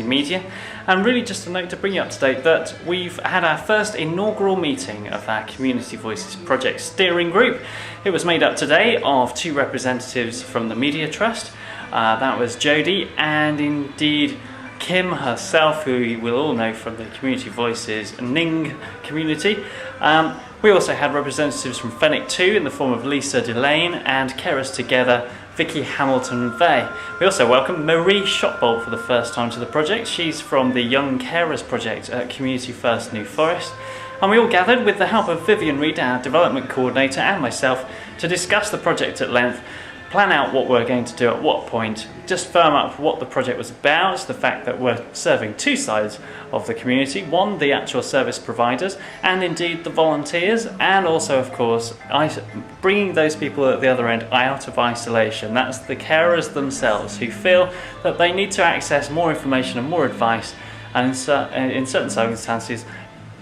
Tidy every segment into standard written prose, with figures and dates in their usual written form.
media. And really just a note to bring you up to date that we've had our first inaugural meeting of our Community Voices project steering group. It was made up today of 2 representatives from the Media Trust. That was Jodie and indeed Kim herself, who you will all know from the Community Voices Ning community. We also had representatives from Fenwick 2 in the form of Lisa Delane and Carers Together, Vicky Hamilton-Vey. We also welcomed Marie Shotbolt for the first time to the project. She's from the Young Carers project at Community First New Forest. And we all gathered with the help of Vivian Reid, our development coordinator, and myself to discuss the project at length, plan out what we're going to do at what point, just firm up what the project was about, the fact that we're serving 2 sides of the community, one, the actual service providers, and indeed the volunteers, and also, of course, bringing those people at the other end out of isolation. That's the carers themselves who feel that they need to access more information and more advice, and in certain circumstances,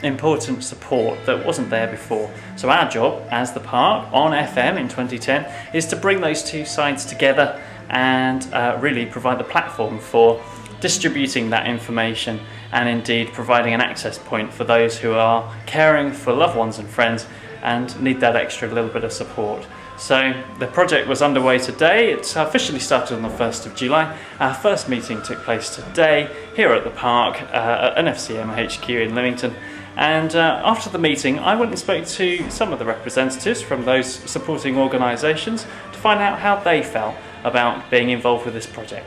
important support that wasn't there before. So our job as the Park on FM in 2010 is to bring those 2 sides together and really provide the platform for distributing that information and indeed providing an access point for those who are caring for loved ones and friends and need that extra little bit of support. So the project was underway today. It's officially started on the 1st of July. Our first meeting took place today here at the Park at NFCM HQ in Leamington. And after the meeting, I went and spoke to some of the representatives from those supporting organisations to find out how they felt about being involved with this project.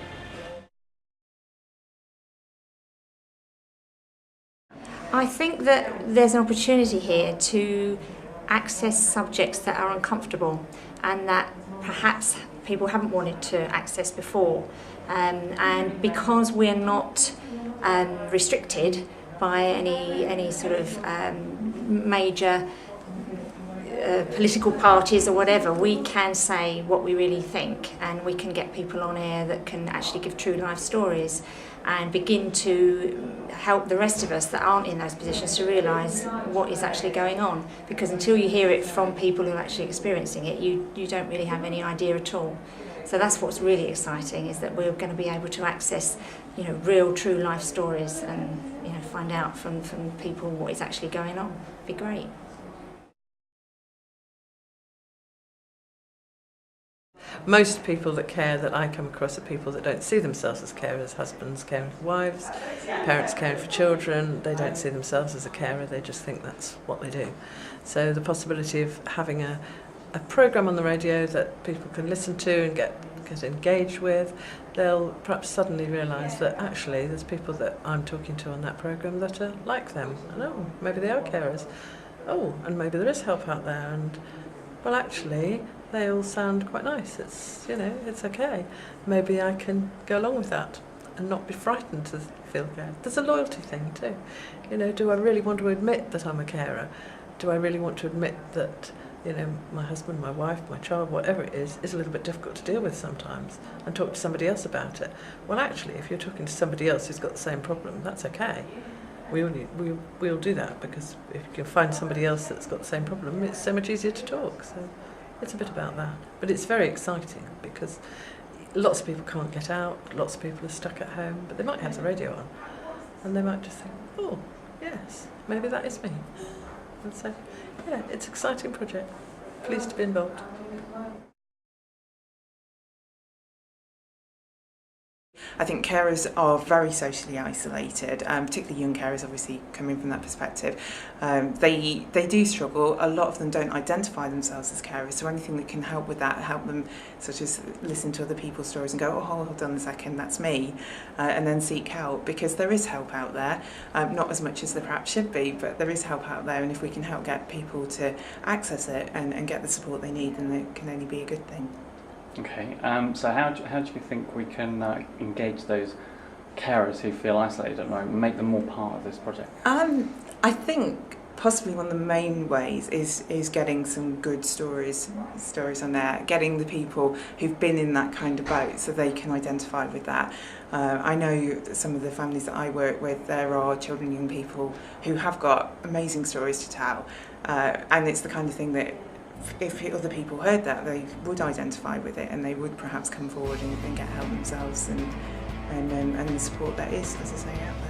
I think that there's an opportunity here to access subjects that are uncomfortable and that perhaps people haven't wanted to access before. And because we're not restricted by any sort of major political parties or whatever, we can say what we really think, and we can get people on air that can actually give true life stories and begin to help the rest of us that aren't in those positions to realise what is actually going on, because until you hear it from people who are actually experiencing it, you don't really have any idea at all. So that's what's really exciting, is that we're going to be able to access, real, true life stories and, find out from people what is actually going on. It'd be great. Most people that care that I come across are people that don't see themselves as carers, husbands caring for wives, parents caring for children. They don't see themselves as a carer, they just think that's what they do. So the possibility of having a programme on the radio that people can listen to and get engaged with, they'll perhaps suddenly realise that actually there's people that I'm talking to on that programme that are like them. And maybe they are carers. And maybe there is help out there, and well, actually they all sound quite nice. It's okay. Maybe I can go along with that and not be frightened to feel cared. There's a loyalty thing too. Do I really want to admit that I'm a carer? Do I really want to admit that my husband, my wife, my child, whatever it is a little bit difficult to deal with sometimes, and talk to somebody else about it? Well, actually, if you're talking to somebody else who's got the same problem, that's okay. We all do that, because if you can find somebody else that's got the same problem, it's so much easier to talk. So it's a bit about that. But it's very exciting, because lots of people can't get out, lots of people are stuck at home, but they might have the radio on, and they might just think, oh, yes, maybe that is me. And so, yeah, it's an exciting project. Pleased to be involved. I think carers are very socially isolated, particularly young carers, obviously coming from that perspective. They do struggle. A lot of them don't identify themselves as carers, so anything that can help with that, help them such as listen to other people's stories and go, oh, hold on a second, that's me, and then seek help, because there is help out there, not as much as there perhaps should be, but there is help out there, and if we can help get people to access it and get the support they need, then it can only be a good thing. Okay, so how do you think we can engage those carers who feel isolated at the moment, make them more part of this project? I think possibly one of the main ways is getting some good stories on there, getting the people who've been in that kind of boat so they can identify with that. I know that some of the families that I work with, there are children and young people who have got amazing stories to tell, and it's the kind of thing that if other people heard that, they would identify with it, and they would perhaps come forward and get help themselves and and the support that is, as I say, out there.